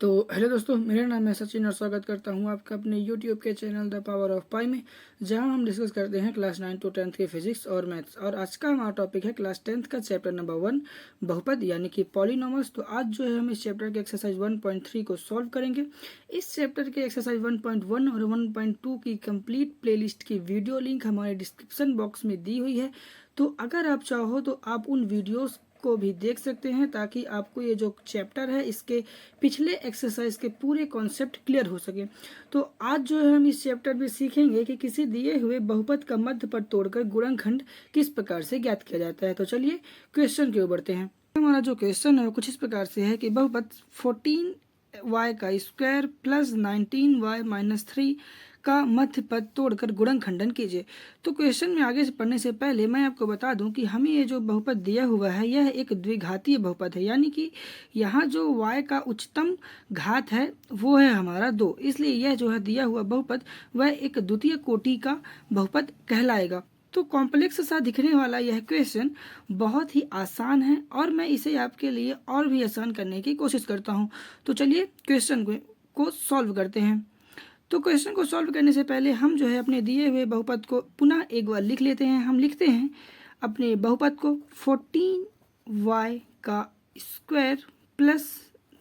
तो हेलो दोस्तों, मेरा नाम है सचिन और स्वागत करता हूं आपका अपने यूट्यूब के चैनल द पावर ऑफ पाई में, जहां हम डिस्कस करते हैं क्लास 9 to 10 के फिजिक्स और मैथ्स। और आज का हमारा टॉपिक है क्लास 10 का चैप्टर नंबर 1 बहुपद यानी कि पॉलिनॉमल्स। तो आज जो है हम इस चैप्टर के एक्सरसाइज 1.3 को सॉल्व करेंगे। इस चैप्टर के एक्सरसाइज 1.1 और 1.2 की कंप्लीट प्लेलिस्ट की वीडियो लिंक हमारे डिस्क्रिप्शन बॉक्स में दी हुई है। तो अगर आप चाहो तो आप उन वीडियोज़ को भी देख सकते हैं, ताकि आपको ये जो चैप्टर है इसके पिछले एक्सरसाइज के पूरे कॉन्सेप्ट क्लियर हो सके। तो आज जो है हम इस चैप्टर में सीखेंगे कि किसी दिए हुए बहुपद का मध्य पद तोड़कर गुणनखंड किस प्रकार से ज्ञात किया जाता है। तो चलिए क्वेश्चन की ओर बढ़ते हैं। हमारा जो क्वेश्चन है वो कुछ इस प्रकार से है कि बहुपद 14y का स्क्वायर प्लस 19y माइनस 3 का मध्य पद तोड़कर गुणनखंडन कीजिए। तो क्वेश्चन में आगे से पढ़ने से पहले मैं आपको बता दूं कि हमें ये जो बहुपद दिया हुआ है यह एक द्विघातीय बहुपद है, यानी कि यहाँ जो y का उच्चतम घात है वो है हमारा 2। इसलिए यह जो है दिया हुआ बहुपद वह एक द्वितीय कोटि का बहुपद कहलाएगा। तो कॉम्प्लेक्स सा दिखने वाला यह क्वेश्चन बहुत ही आसान है और मैं इसे आपके लिए और भी आसान करने की कोशिश करता हूँ। तो चलिए क्वेश्चन को सॉल्व करते हैं। तो क्वेश्चन को सॉल्व करने से पहले हम जो है अपने दिए हुए बहुपद को पुनः एक बार लिख लेते हैं। हम लिखते हैं अपने बहुपद को 14y का स्क्वायर प्लस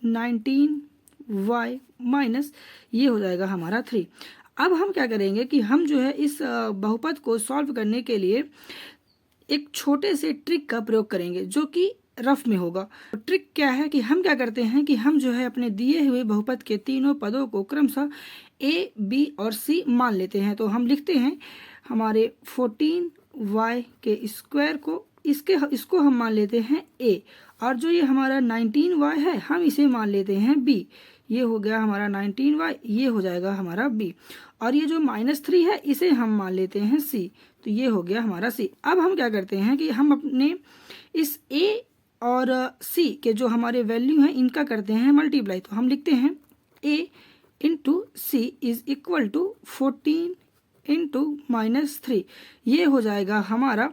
19y माइनस ये हो जाएगा हमारा 3। अब हम क्या करेंगे कि हम जो है इस बहुपद को सॉल्व करने के लिए एक छोटे से ट्रिक का प्रयोग करेंगे जो कि रफ में होगा। तो ट्रिक क्या है कि हम क्या करते हैं कि हम जो है अपने दिए हुए बहुपद के तीनों पदों को क्रमशः a, b और c मान लेते हैं। तो हम लिखते हैं हमारे 14y के स्क्वायर को इसको हम मान लेते हैं a, और जो ये हमारा 19y है हम इसे मान लेते हैं b। ये हो गया हमारा 19y, ये हो जाएगा हमारा b। और ये जो -3 है इसे हम मान लेते हैं c, तो ये हो गया हमारा c। अब हम क्या करते हैं कि हम अपने इस a और c के जो हमारे वैल्यू हैं इनका करते हैं मल्टीप्लाई। तो हम लिखते हैं a into C is equal to 14 into -3, ये हो जाएगा हमारा।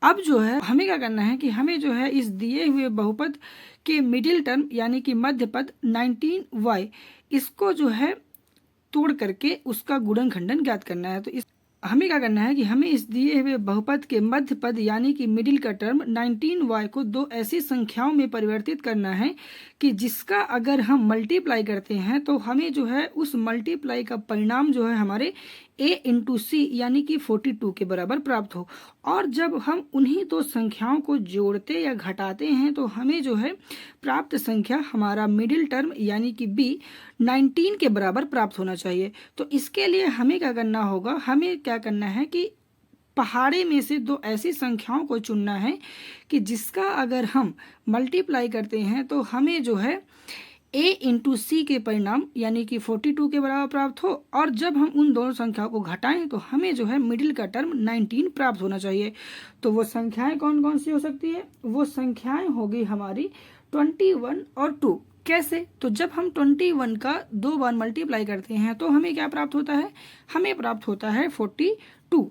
अब जो है हमें क्या करना है कि हमें जो है इस दिए हुए बहुपद के मिडिल टर्म यानी कि मध्य पद 19y इसको जो है तोड़ करके उसका गुणनखंडन ज्ञात करना है। तो हमें क्या करना है कि हमें इस दिए हुए बहुपद के मध्य पद यानी कि मिडिल का टर्म 19y को दो ऐसी संख्याओं में परिवर्तित करना है कि जिसका अगर हम मल्टीप्लाई करते हैं तो हमें जो है उस मल्टीप्लाई का परिणाम जो है हमारे a इंटू सी यानी कि 42 के बराबर प्राप्त हो। और जब हम उन्हीं दो संख्याओं को जोड़ते या घटाते हैं तो हमें जो है प्राप्त संख्या हमारा मिडिल टर्म यानी कि b 19 के बराबर प्राप्त होना चाहिए। तो इसके लिए हमें क्या करना होगा, हमें क्या करना है कि पहाड़े में से दो ऐसी संख्याओं को चुनना है कि जिसका अगर हम मल्टीप्लाई करते हैं तो हमें जो है a इंटू सी के परिणाम यानी कि 42 के बराबर प्राप्त हो, और जब हम उन दोनों संख्याओं को घटाएं तो हमें जो है मिडिल का टर्म 19 प्राप्त होना चाहिए। तो वो संख्याएं कौन कौन सी हो सकती है, वो संख्याएं होगी हमारी 21 और 2। कैसे, तो जब हम 21 का 2 बार मल्टीप्लाई करते हैं तो हमें क्या प्राप्त होता है, हमें प्राप्त होता है 42।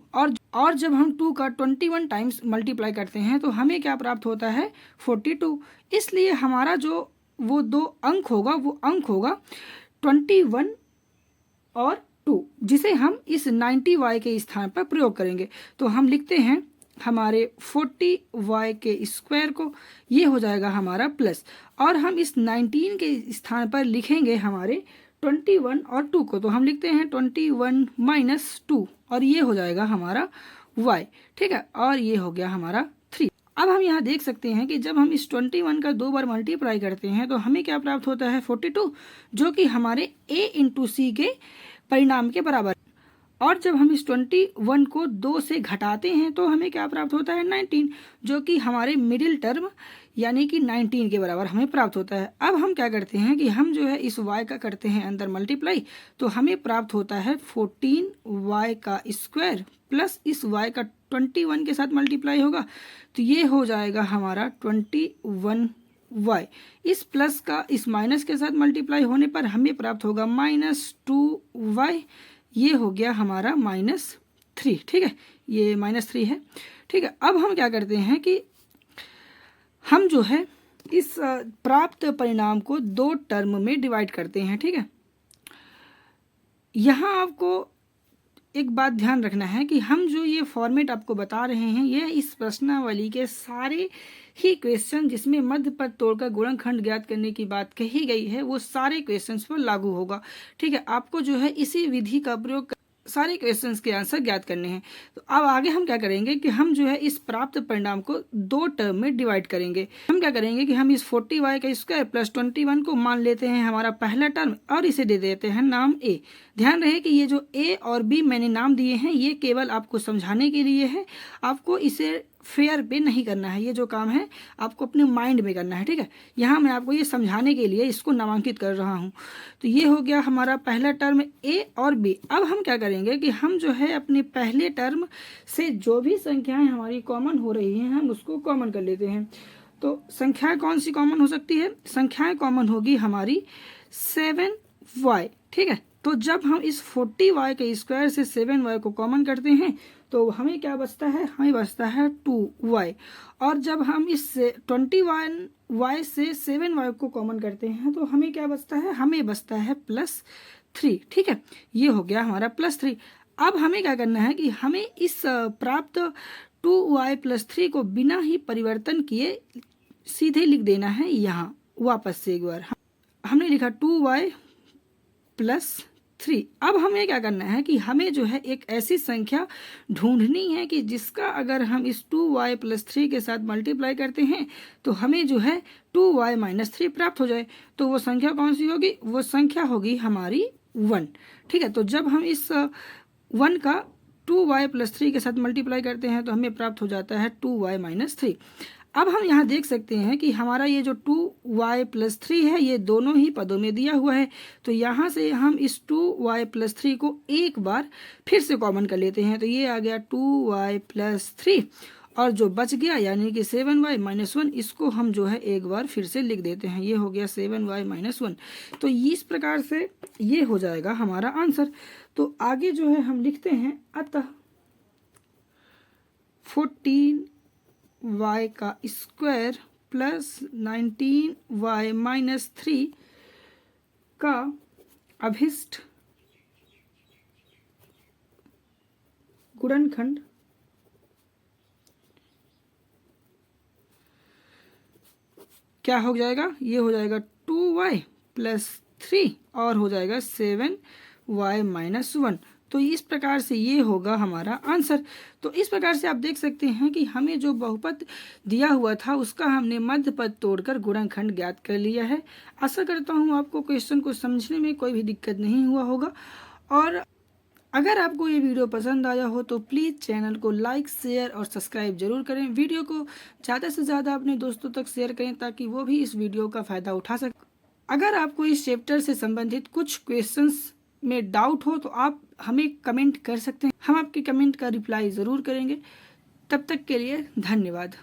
और जब हम 2 का 21 टाइम्स मल्टीप्लाई करते हैं तो हमें क्या प्राप्त होता है 42। इसलिए हमारा जो वो दो अंक होगा वो अंक होगा 21 और 2, जिसे हम इस 90y के स्थान पर प्रयोग करेंगे। तो हम लिखते हैं हमारे 40y के स्क्वायर को, ये हो जाएगा हमारा प्लस, और हम इस 19 के स्थान पर लिखेंगे हमारे 21 और 2 को। तो हम लिखते हैं 21 माइनस 2, और ये हो जाएगा हमारा y। ठीक है, और ये हो गया हमारा 3। अब हम यहाँ देख सकते हैं कि जब हम इस 21 का 2 बार मल्टीप्लाई करते हैं तो हमें क्या प्राप्त होता है 42, जो कि हमारे a इंटू सी के परिणाम के बराबर। और जब हम इस 21 को 2 से घटाते हैं तो हमें क्या प्राप्त होता है 19, जो कि हमारे मिडिल टर्म यानी कि 19 के बराबर हमें प्राप्त होता है। अब हम क्या करते हैं कि हम जो है इस y का करते हैं अंदर मल्टीप्लाई, तो हमें प्राप्त होता है 14y का स्क्वायर प्लस इस y का 21 के साथ मल्टीप्लाई होगा, तो ये हो जाएगा हमारा 21y। इस प्लस का इस माइनस के साथ मल्टीप्लाई होने पर हमें प्राप्त होगा -2y, ये हो गया हमारा -3। ठीक है, ये -3 है। ठीक है, अब हम क्या करते हैं कि हम जो है इस प्राप्त परिणाम को 2 टर्म में डिवाइड करते हैं। ठीक है, यहाँ आपको एक बात ध्यान रखना है कि हम जो ये फॉर्मेट आपको बता रहे हैं, यह इस प्रश्नावली के सारे ही क्वेश्चन जिसमें मध्य पद तोड़कर गुणनखंड ज्ञात करने की बात कही गई है, वो सारे क्वेश्चंस पर लागू होगा। ठीक है, आपको जो है इसी विधि का प्रयोग सारे क्वेश्चंस के आंसर ज्ञात करने हैं। तो अब आगे हम क्या करेंगे कि हम जो है इस प्राप्त परिणाम को 2 टर्म में डिवाइड करेंगे। हम क्या करेंगे कि हम इस 40y का स्क्वायर प्लस 21 को मान लेते हैं हमारा पहला टर्म और इसे दे देते हैं नाम a। ध्यान रहे कि ये जो a और b मैंने नाम दिए हैं, ये केवल आपको समझाने के लिए है, आपको इसे फेयर पे नहीं करना है। ये जो काम है आपको अपने माइंड में करना है। ठीक है, यहाँ मैं आपको ये समझाने के लिए इसको नामांकित कर रहा हूँ। तो ये हो गया हमारा पहला टर्म a और b। अब हम क्या करेंगे कि हम जो है अपने पहले टर्म से जो भी संख्याएं हमारी कॉमन हो रही हैं, हम उसको कॉमन कर लेते हैं। तो संख्याएं कौन सी कॉमन हो सकती है? संख्याएं कॉमन होगी हमारी 7y। ठीक है, तो जब हम इस 40y के स्क्वायर से 7y को कॉमन करते हैं तो हमें क्या बचता है? हमें बचता है 2y। और जब हम इस 21y से 7y को कॉमन करते हैं तो हमें क्या बचता है? हमें बचता है +3। ठीक है, ये हो गया हमारा +3। अब हमें क्या करना है कि हमें इस प्राप्त 2y + 3 को बिना ही परिवर्तन किए सीधे लिख देना है। यहाँ वापस से एक बार हमने लिखा 2y + 3। अब हमें क्या करना है कि हमें जो है एक ऐसी संख्या ढूंढनी है कि जिसका अगर हम इस 2y + 3 के साथ मल्टीप्लाई करते हैं तो हमें जो है 2y - 3 प्राप्त हो जाए। तो वो संख्या कौन सी होगी? वो संख्या होगी हमारी 1। ठीक है, तो जब हम इस 1 का 2y + 3 के साथ मल्टीप्लाई करते हैं तो हमें प्राप्त हो जाता है 2y - 3। अब हम यहाँ देख सकते हैं कि हमारा ये जो 2y + 3 है, ये दोनों ही पदों में दिया हुआ है। तो यहाँ से हम इस 2y + 3 को एक बार फिर से कॉमन कर लेते हैं। तो ये आ गया 2y + 3 और जो बच गया यानी कि 7y - 1, इसको हम जो है एक बार फिर से लिख देते हैं। ये हो गया 7y - 1। तो इस प्रकार से ये हो जाएगा हमारा आंसर। तो आगे जो है हम लिखते हैं, अतः 14y का स्क्वायर प्लस 19y - 3 का अभिष्ट गुणनखंड क्या हो जाएगा? ये हो जाएगा 2y + 3 और हो जाएगा 7y - 1। तो इस प्रकार से ये होगा हमारा आंसर। तो इस प्रकार से आप देख सकते हैं कि हमें जो बहुपद दिया हुआ था उसका हमने मध्य पद तोड़कर गुणनखंड ज्ञात कर लिया है। आशा करता हूँ आपको क्वेश्चन को समझने में कोई भी दिक्कत नहीं हुआ होगा। और अगर आपको ये वीडियो पसंद आया हो तो प्लीज़ चैनल को लाइक, शेयर और सब्सक्राइब जरूर करें। वीडियो को ज़्यादा से ज़्यादा अपने दोस्तों तक शेयर करें ताकि वो भी इस वीडियो का फ़ायदा उठा सकें। अगर आपको इस चैप्टर से संबंधित कुछ क्वेश्चंस में डाउट हो तो आप हमें कमेंट कर सकते हैं। हम आपके कमेंट का रिप्लाई ज़रूर करेंगे। तब तक के लिए धन्यवाद।